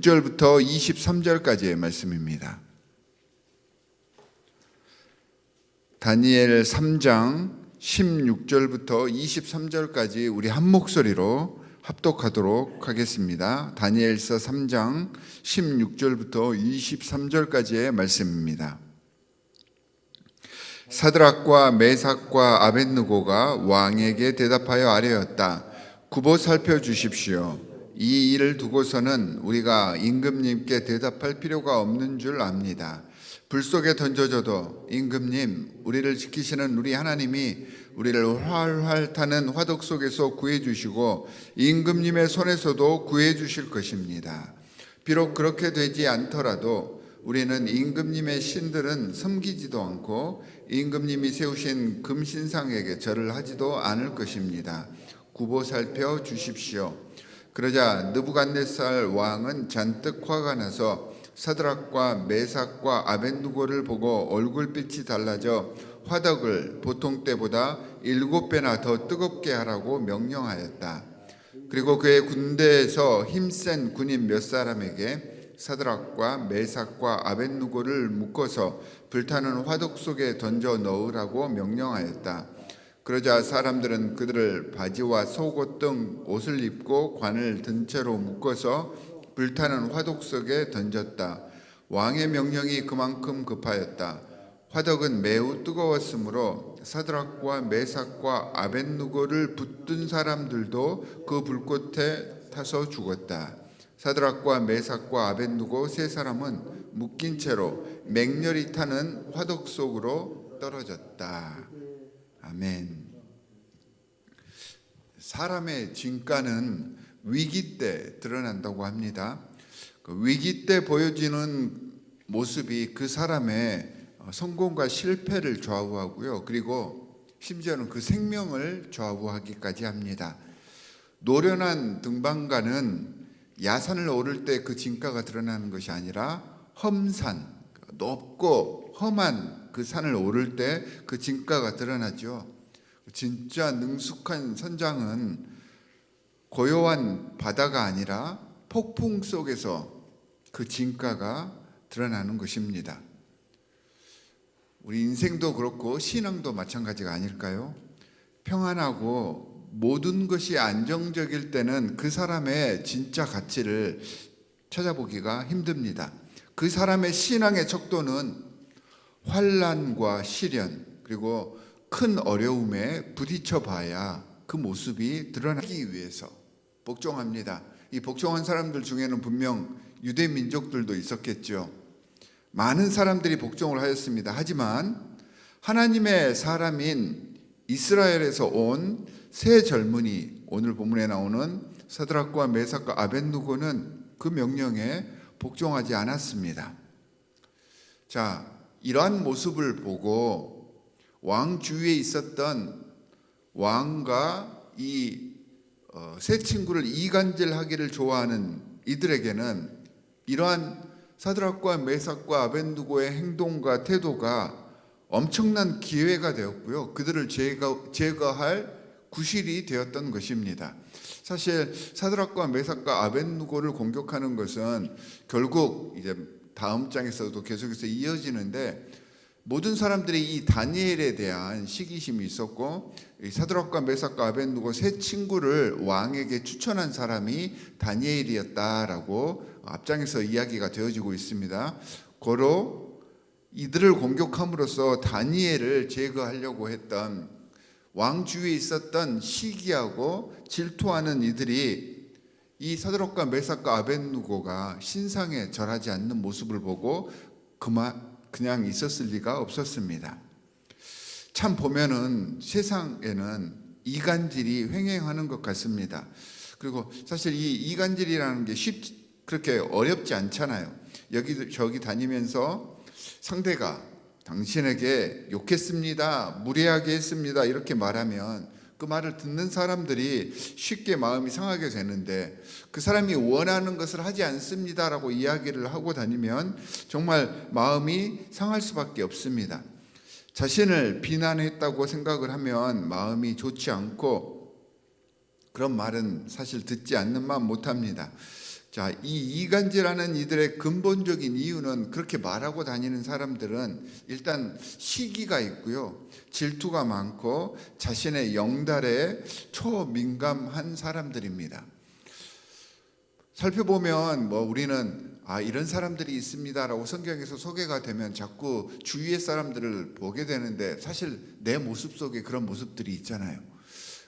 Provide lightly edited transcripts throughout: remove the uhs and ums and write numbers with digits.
16절부터 23절까지의 말씀입니다. 다니엘 3장 16절부터 23절까지 우리 한 목소리로 합독하도록 하겠습니다. 다니엘서 3장 16절부터 23절까지의 말씀입니다. 사드락과 메삭과 아벳느고가 왕에게 대답하여 아뢰었다. 굽어 살펴주십시오. 이 일을 두고서는 우리가 임금님께 대답할 필요가 없는 줄 압니다. 불 속에 던져져도 임금님, 우리를 지키시는 우리 하나님이 우리를 활활 타는 화덕 속에서 구해주시고 임금님의 손에서도 구해주실 것입니다. 비록 그렇게 되지 않더라도 우리는 임금님의 신들은 섬기지도 않고 임금님이 세우신 금신상에게 절을 하지도 않을 것입니다. 굽어 살펴 주십시오. 그러자 느부갓네살 왕은 잔뜩 화가 나서 사드락과 메삭과 아벳느고를 보고 얼굴빛이 달라져 화덕을 보통 때보다 7배나 더 뜨겁게 하라고 명령하였다. 그리고 그의 군대에서 힘센 군인 몇 사람에게 사드락과 메삭과 아벳느고를 묶어서 불타는 화덕 속에 던져 넣으라고 명령하였다. 그러자 사람들은 그들을 바지와 속옷 등 옷을 입고 관을 든 채로 묶어서 불타는 화덕 속에 던졌다. 왕의 명령이 그만큼 급하였다. 화덕은 매우 뜨거웠으므로 사드락과 메삭과 아벳느고를 붙든 사람들도 그 불꽃에 타서 죽었다. 사드락과 메삭과 아벳느고 세 사람은 묶인 채로 맹렬히 타는 화덕 속으로 떨어졌다. 아멘. 사람의 진가는 위기 때 드러난다고 합니다. 그 위기 때 보여지는 모습이 그 사람의 성공과 실패를 좌우하고요. 그리고 심지어는 그 생명을 좌우하기까지 합니다. 노련한 등반가는 야산을 오를 때 그 진가가 드러나는 것이 아니라 험산, 높고 험한 그 산을 오를 때 그 진가가 드러나죠. 진짜 능숙한 선장은 고요한 바다가 아니라 폭풍 속에서 그 진가가 드러나는 것입니다. 우리 인생도 그렇고 신앙도 마찬가지가 아닐까요? 평안하고 모든 것이 안정적일 때는 그 사람의 진짜 가치를 찾아보기가 힘듭니다. 그 사람의 신앙의 척도는 환난과 시련 그리고 큰 어려움에 부딪혀 봐야 그 모습이 드러나기 위해서 복종합니다. 이 복종한 사람들 중에는 분명 유대 민족들도 있었겠죠. 많은 사람들이 복종을 하였습니다. 하지만 하나님의 사람인 이스라엘에서 온 세 젊은이, 오늘 본문에 나오는 사드락과 메삭과 아벳느고는 그 명령에 복종하지 않았습니다. 자, 이러한 모습을 보고 왕 주위에 있었던 왕과 이 세 친구를 이간질하기를 좋아하는 이들에게는 이러한 사드락과 메삭과 아벳느고의 행동과 태도가 엄청난 기회가 되었고요. 그들을 제거할 구실이 되었던 것입니다. 사실 사드락과 메삭과 아벳느고를 공격하는 것은 결국 이제 다음 장에서도 계속해서 이어지는데 모든 사람들이 이 다니엘에 대한 시기심이 있었고 이 사드락과 메삭과 아벳느고 세 친구를 왕에게 추천한 사람이 다니엘이었다라고 앞장에서 이야기가 되어지고 있습니다. 고로 이들을 공격함으로써 다니엘을 제거하려고 했던 왕 주위에 있었던 시기하고 질투하는 이들이 이 사드락과 메삭과 아벳느고가 신상에 절하지 않는 모습을 보고 그냥 있었을 리가 없었습니다. 참 보면은 세상에는 이간질이 횡행하는 것 같습니다. 그리고 사실 이 이간질이라는 게 그렇게 어렵지 않잖아요. 여기저기 다니면서 상대가 당신에게 욕했습니다, 무례하게 했습니다 이렇게 말하면 그 말을 듣는 사람들이 쉽게 마음이 상하게 되는데 그 사람이 원하는 것을 하지 않습니다라고 이야기를 하고 다니면 정말 마음이 상할 수밖에 없습니다. 자신을 비난했다고 생각을 하면 마음이 좋지 않고 그런 말은 사실 듣지 않는 마음 못합니다. 자, 이 이간질하는 이들의 근본적인 이유는, 그렇게 말하고 다니는 사람들은 일단 시기가 있고요, 질투가 많고 자신의 영달에 초민감한 사람들입니다. 살펴보면 우리는 이런 사람들이 있습니다라고 성경에서 소개가 되면 자꾸 주위의 사람들을 보게 되는데, 사실 내 모습 속에 그런 모습들이 있잖아요.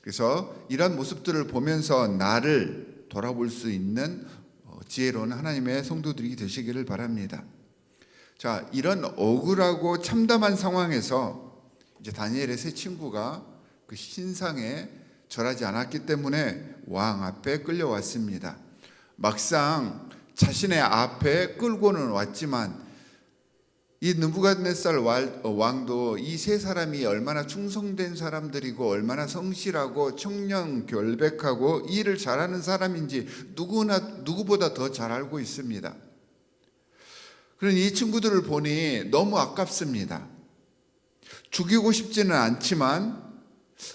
그래서 이런 모습들을 보면서 나를 돌아볼 수 있는 지혜로운 하나님의 성도들이 되시기를 바랍니다. 자, 이런 억울하고 참담한 상황에서 이제 다니엘의 세 친구가 그 신상에 절하지 않았기 때문에 왕 앞에 끌려왔습니다. 막상 자신의 앞에 끌고는 왔지만 이 느부갓네살 왕도 이 세 사람이 얼마나 충성된 사람들이고 얼마나 성실하고 청렴결백하고 일을 잘하는 사람인지 누구보다 더 잘 알고 있습니다. 그러니 이 친구들을 보니 너무 아깝습니다. 죽이고 싶지는 않지만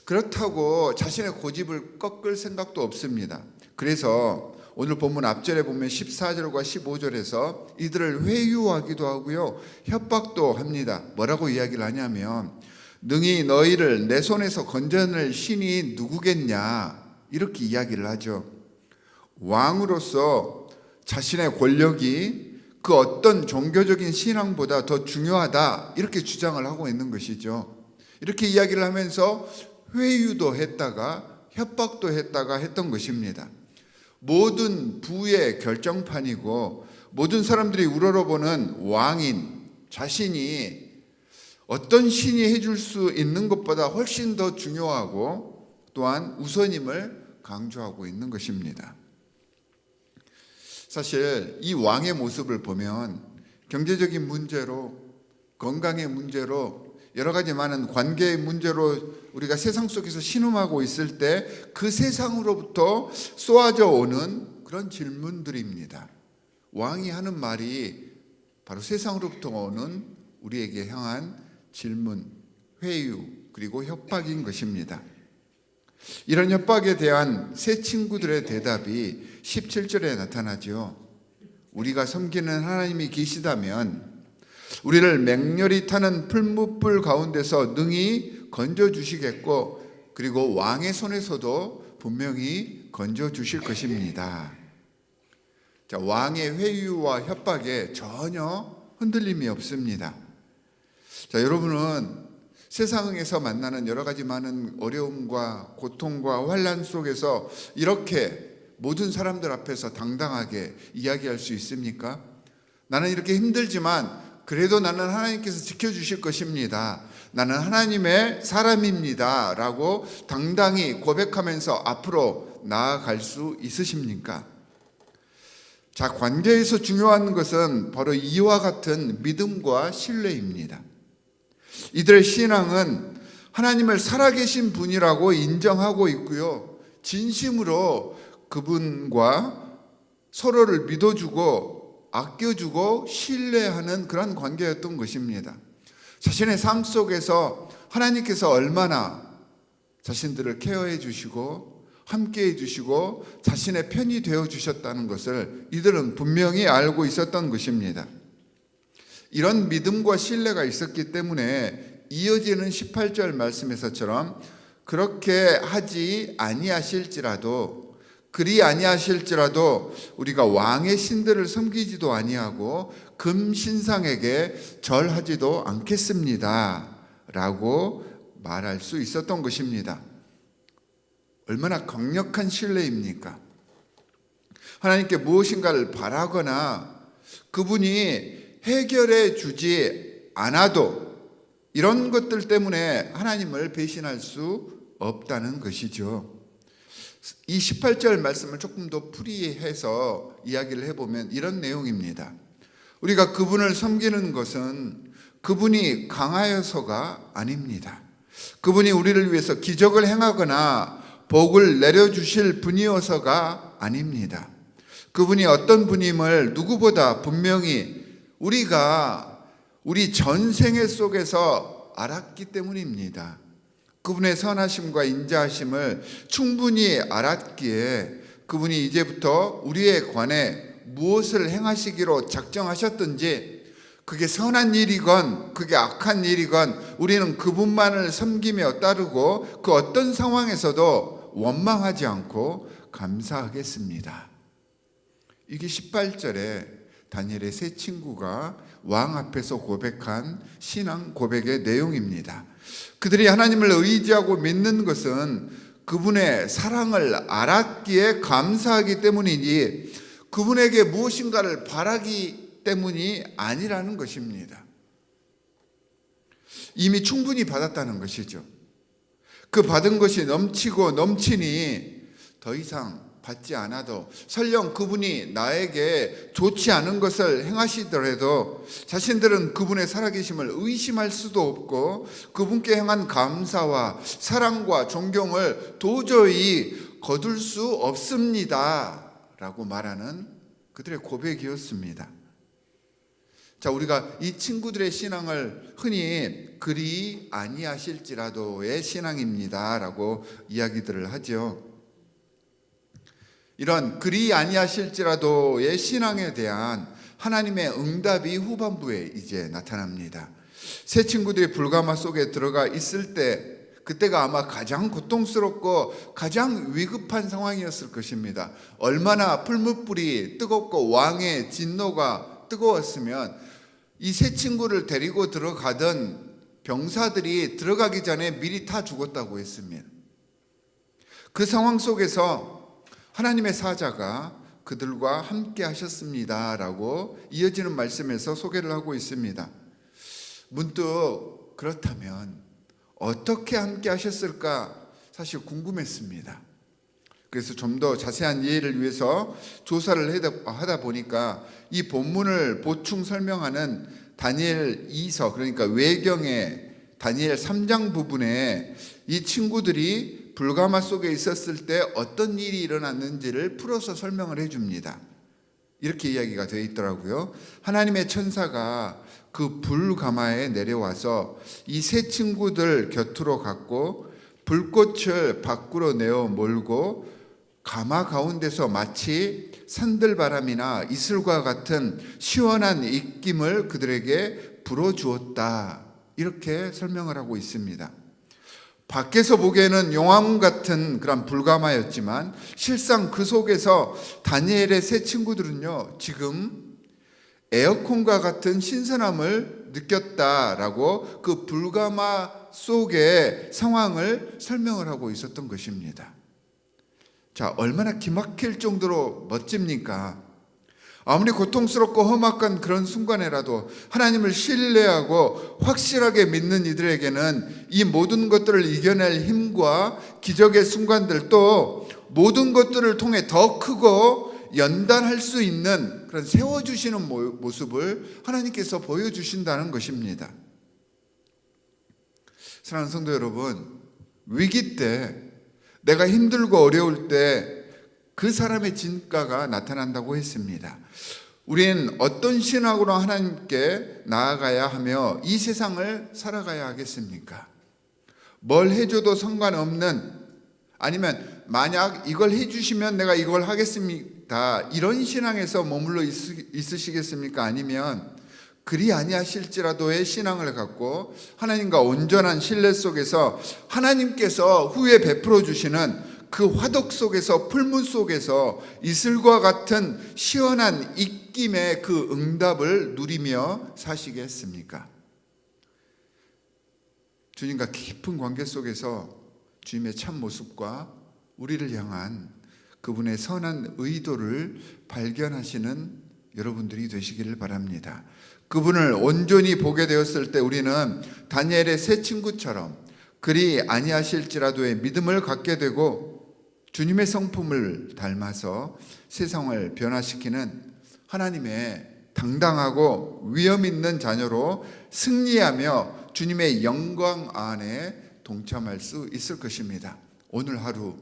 그렇다고 자신의 고집을 꺾을 생각도 없습니다. 그래서 오늘 본문 앞절에 보면 14절과 15절에서 이들을 회유하기도 하고요, 협박도 합니다. 뭐라고 이야기를 하냐면, 능히 너희를 내 손에서 건져낼 신이 누구겠냐, 이렇게 이야기를 하죠. 왕으로서 자신의 권력이 그 어떤 종교적인 신앙보다 더 중요하다, 이렇게 주장을 하고 있는 것이죠. 이렇게 이야기를 하면서 회유도 했다가 협박도 했다가 했던 것입니다. 모든 부의 결정판이고 모든 사람들이 우러러보는 왕인 자신이 어떤 신이 해줄 수 있는 것보다 훨씬 더 중요하고 또한 우선임을 강조하고 있는 것입니다. 사실 이 왕의 모습을 보면 경제적인 문제로, 건강의 문제로, 여러 가지 많은 관계의 문제로 우리가 세상 속에서 신음하고 있을 때 그 세상으로부터 쏘아져 오는 그런 질문들입니다. 왕이 하는 말이 바로 세상으로부터 오는 우리에게 향한 질문, 회유, 그리고 협박인 것입니다. 이런 협박에 대한 세 친구들의 대답이 17절에 나타나죠. 우리가 섬기는 하나님이 계시다면 우리를 맹렬히 타는 풀무불 가운데서 능히 건져주시겠고, 그리고 왕의 손에서도 분명히 건져주실 것입니다. 자, 왕의 회유와 협박에 전혀 흔들림이 없습니다. 자, 여러분은 세상에서 만나는 여러 가지 많은 어려움과 고통과 환난 속에서 이렇게 모든 사람들 앞에서 당당하게 이야기할 수 있습니까? 나는 이렇게 힘들지만 그래도 나는 하나님께서 지켜주실 것입니다. 나는 하나님의 사람입니다. 라고 당당히 고백하면서 앞으로 나아갈 수 있으십니까? 자, 관계에서 중요한 것은 바로 이와 같은 믿음과 신뢰입니다. 이들의 신앙은 하나님을 살아계신 분이라고 인정하고 있고요, 진심으로 그분과 서로를 믿어주고 아껴주고 신뢰하는 그런 관계였던 것입니다. 자신의 삶 속에서 하나님께서 얼마나 자신들을 케어해 주시고 함께해 주시고 자신의 편이 되어 주셨다는 것을 이들은 분명히 알고 있었던 것입니다. 이런 믿음과 신뢰가 있었기 때문에 이어지는 18절 말씀에서처럼 그렇게 하지 아니하실지라도, 그리 아니하실지라도 우리가 왕의 신들을 섬기지도 아니하고 금신상에게 절하지도 않겠습니다 라고 말할 수 있었던 것입니다. 얼마나 강력한 신뢰입니까? 하나님께 무엇인가를 바라거나 그분이 해결해 주지 않아도 이런 것들 때문에 하나님을 배신할 수 없다는 것이죠. 이 18절 말씀을 조금 더 풀이해서 이야기를 해보면 이런 내용입니다. 우리가 그분을 섬기는 것은 그분이 강하여서가 아닙니다. 그분이 우리를 위해서 기적을 행하거나 복을 내려주실 분이어서가 아닙니다. 그분이 어떤 분임을 누구보다 분명히 우리가 우리 전생애 속에서 알았기 때문입니다. 그분의 선하심과 인자하심을 충분히 알았기에 그분이 이제부터 우리에 관해 무엇을 행하시기로 작정하셨든지 그게 선한 일이건 그게 악한 일이건 우리는 그분만을 섬기며 따르고 그 어떤 상황에서도 원망하지 않고 감사하겠습니다. 이게 18절에 다니엘의 세 친구가 왕 앞에서 고백한 신앙 고백의 내용입니다. 그들이 하나님을 의지하고 믿는 것은 그분의 사랑을 알았기에 감사하기 때문이지 그분에게 무엇인가를 바라기 때문이 아니라는 것입니다. 이미 충분히 받았다는 것이죠. 그 받은 것이 넘치고 넘치니 더 이상 받지 않아도 설령 그분이 나에게 좋지 않은 것을 행하시더라도 자신들은 그분의 살아계심을 의심할 수도 없고 그분께 행한 감사와 사랑과 존경을 도저히 거둘 수 없습니다 라고 말하는 그들의 고백이었습니다. 자, 우리가 이 친구들의 신앙을 흔히 그리 아니하실지라도의 신앙입니다 라고 이야기들을 하죠. 이런 그리 아니하실지라도의 신앙에 대한 하나님의 응답이 후반부에 이제 나타납니다. 세 친구들이 불가마 속에 들어가 있을 때 그때가 아마 가장 고통스럽고 가장 위급한 상황이었을 것입니다. 얼마나 풀무불이 뜨겁고 왕의 진노가 뜨거웠으면 이 세 친구를 데리고 들어가던 병사들이 들어가기 전에 미리 다 죽었다고 했습니다. 그 상황 속에서 하나님의 사자가 그들과 함께 하셨습니다 라고 이어지는 말씀에서 소개를 하고 있습니다. 문득 그렇다면 어떻게 함께 하셨을까 사실 궁금했습니다. 그래서 좀 더 자세한 이해를 위해서 조사를 하다 보니까 이 본문을 보충 설명하는 다니엘 2서 그러니까 외경의 다니엘 3장 부분에 이 친구들이 불가마 속에 있었을 때 어떤 일이 일어났는지를 풀어서 설명을 해줍니다. 이렇게 이야기가 되어 있더라고요. 하나님의 천사가 그 불가마에 내려와서 이 세 친구들 곁으로 갔고 불꽃을 밖으로 내어 몰고 가마 가운데서 마치 산들바람이나 이슬과 같은 시원한 입김을 그들에게 불어주었다. 이렇게 설명을 하고 있습니다. 밖에서 보기에는 용암 같은 그런 불가마였지만 실상 그 속에서 다니엘의 세 친구들은요 지금 에어컨과 같은 신선함을 느꼈다라고 그 불가마 속의 상황을 설명을 하고 있었던 것입니다. 자, 얼마나 기막힐 정도로 멋집니까? 아무리 고통스럽고 험악한 그런 순간에라도 하나님을 신뢰하고 확실하게 믿는 이들에게는 이 모든 것들을 이겨낼 힘과 기적의 순간들 또 모든 것들을 통해 더 크고 연단할 수 있는 그런 세워주시는 모습을 하나님께서 보여주신다는 것입니다. 사랑하는 성도 여러분, 위기 때 내가 힘들고 어려울 때 그 사람의 진가가 나타난다고 했습니다. 우리는 어떤 신앙으로 하나님께 나아가야 하며 이 세상을 살아가야 하겠습니까? 뭘 해줘도 상관없는 아니면 만약 이걸 해주시면 내가 이걸 하겠습니다. 이런 신앙에서 머물러 있으시겠습니까? 아니면 그리 아니하실지라도의 신앙을 갖고 하나님과 온전한 신뢰 속에서 하나님께서 후에 베풀어 주시는 그 화덕 속에서 풀문 속에서 이슬과 같은 시원한 입김의 그 응답을 누리며 사시겠습니까? 주님과 깊은 관계 속에서 주님의 참 모습과 우리를 향한 그분의 선한 의도를 발견하시는 여러분들이 되시기를 바랍니다. 그분을 온전히 보게 되었을 때 우리는 다니엘의 세 친구처럼 그리 아니하실지라도의 믿음을 갖게 되고 주님의 성품을 닮아서 세상을 변화시키는 하나님의 당당하고 위엄 있는 자녀로 승리하며 주님의 영광 안에 동참할 수 있을 것입니다. 오늘 하루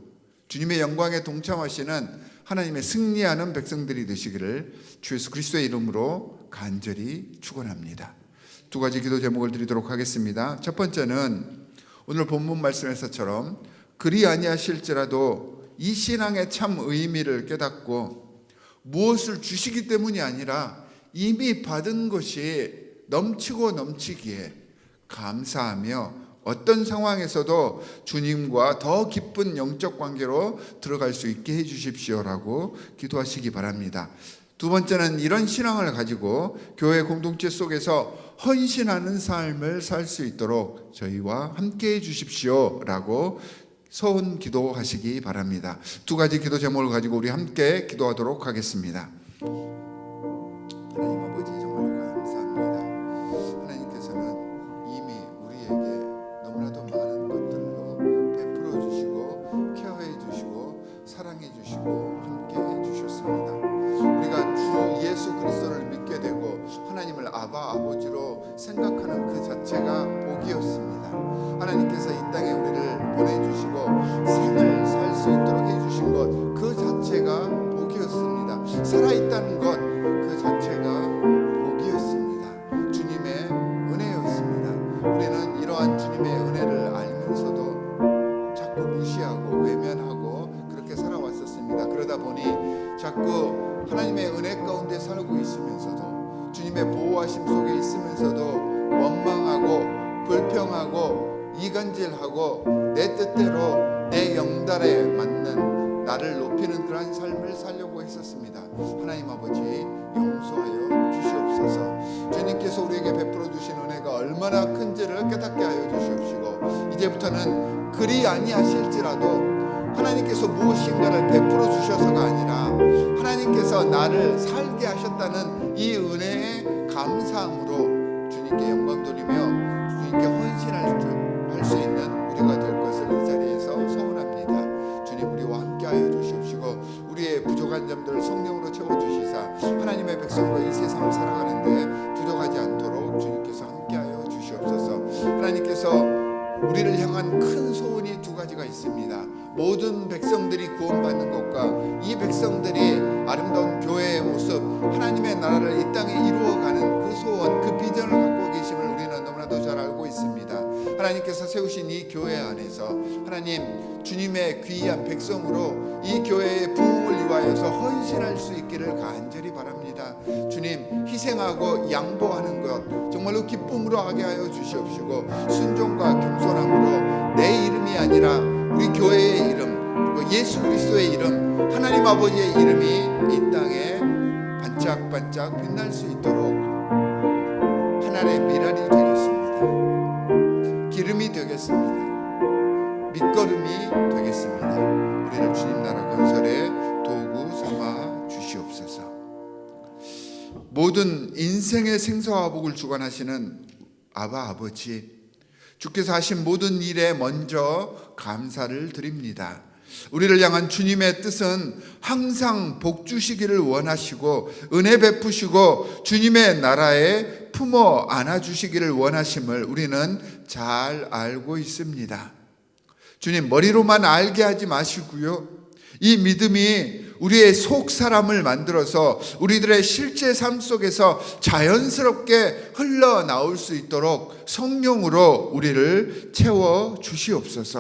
주님의 영광에 동참하시는 하나님의 승리하는 백성들이 되시기를 주 예수 그리스도의 이름으로 간절히 축원합니다. 두 가지 기도 제목을 드리도록 하겠습니다. 첫 번째는 오늘 본문 말씀에서처럼 그리 아니하실지라도 이 신앙의 참 의미를 깨닫고 무엇을 주시기 때문이 아니라 이미 받은 것이 넘치고 넘치기에 감사하며 어떤 상황에서도 주님과 더 깊은 영적 관계로 들어갈 수 있게 해주십시오라고 기도하시기 바랍니다. 두 번째는 이런 신앙을 가지고 교회 공동체 속에서 헌신하는 삶을 살 수 있도록 저희와 함께 해주십시오라고 소원 기도하시기 바랍니다. 두 가지 기도 제목을 가지고 우리 함께 기도하도록 하겠습니다. 하나님 아버지, 정말로 감사합니다. 하나님께서는 이미 우리에게 너무나도 많은 것들로 베풀어 주시고 케어해 주시고 사랑해 주시고 함께 해 주셨습니다. 우리가 주 예수 그리스도를 믿게 되고 하나님을 아바 아버지로 생각하는 그 자체가 복이었습니다. 하나님께서 이 땅에 우리를 보내주시고 생을 살 수 있도록 해주신 것 그 자체가 복이었습니다. 살아있다는 것 그 자체가 복이었습니다. 주님의 은혜였습니다. 우리는 이러한 주님의 은혜를 알면서도 자꾸 무시하고 외면하고 그렇게 살아왔었습니다. 그러다 보니 자꾸 하나님의 은혜 가운데 살고 있으면서도 주님의 보호하심 속에 있으면서도 원망하고 불평하고 이간질하고 내 뜻대로 내 영달에 맞는 나를 높이는 그러한 삶을 살려고 했었습니다. 하나님 아버지, 용서하여 주시옵소서. 주님께서 우리에게 베풀어 주신 은혜가 얼마나 큰지를 깨닫게 하여 주시옵시고 이제부터는 그리 아니하실지라도 하나님께서 무엇인가를 베풀어 주셔서가 아니라 하나님께서 나를 살게 하셨다는 이 은혜에 감사함으로 주님께 영광 돌리며 주님께 헌신할 수 있는 우리가 될 것을 이 자리에서 소원합니다. 주님, 우리와 함께하여 주시옵시고 우리의 부족한 점들을 성령으로 채워주시사 하나님의 백성으로 이 세상을 살아가는데 부족하지 않도록 주님께서 함께하여 주시옵소서. 하나님께서 우리를 향한 큰 소원이 두 가지가 있습니다. 모든 백성들이 구원받는 것과 이 백성들이 아름다운 교회의 모습, 하나님의 나라를 이 땅에 이루어가는 그 소원, 그 비전을 갖고 계심을 우리는 너무나도 잘 알고 있습니다. 하나님께서 세우신 이 교회 안에서 하나님 주님의 귀한 백성으로 이 교회의 부흥을 위하여서 헌신할 수 있기를 간절히 바랍니다. 주님, 희생하고 양보하는 것 정말로 기쁨으로 하게 하여 주시옵시고 순종과 겸손함으로 내 이름이 아니라 우리 교회의 이름 그리고 예수 그리스도의 이름 하나님 아버지의 이름이 이 땅에 반짝반짝 빛날 수 있도록 하나님의 미랄이 되겠습니다. 기름이 되겠습니다. 밑거름이 되겠습니다. 우리를 주님 나라 건설의 도구 삼아 주시옵소서. 모든 인생의 생사와 복을 주관하시는 아바 아버지, 주께서 하신 모든 일에 먼저 감사를 드립니다. 우리를 향한 주님의 뜻은 항상 복 주시기를 원하시고 은혜 베푸시고 주님의 나라에 품어 안아주시기를 원하심을 우리는 잘 알고 있습니다. 주님, 머리로만 알게 하지 마시고요, 이 믿음이 우리의 속 사람을 만들어서 우리들의 실제 삶 속에서 자연스럽게 흘러나올 수 있도록 성령으로 우리를 채워 주시옵소서.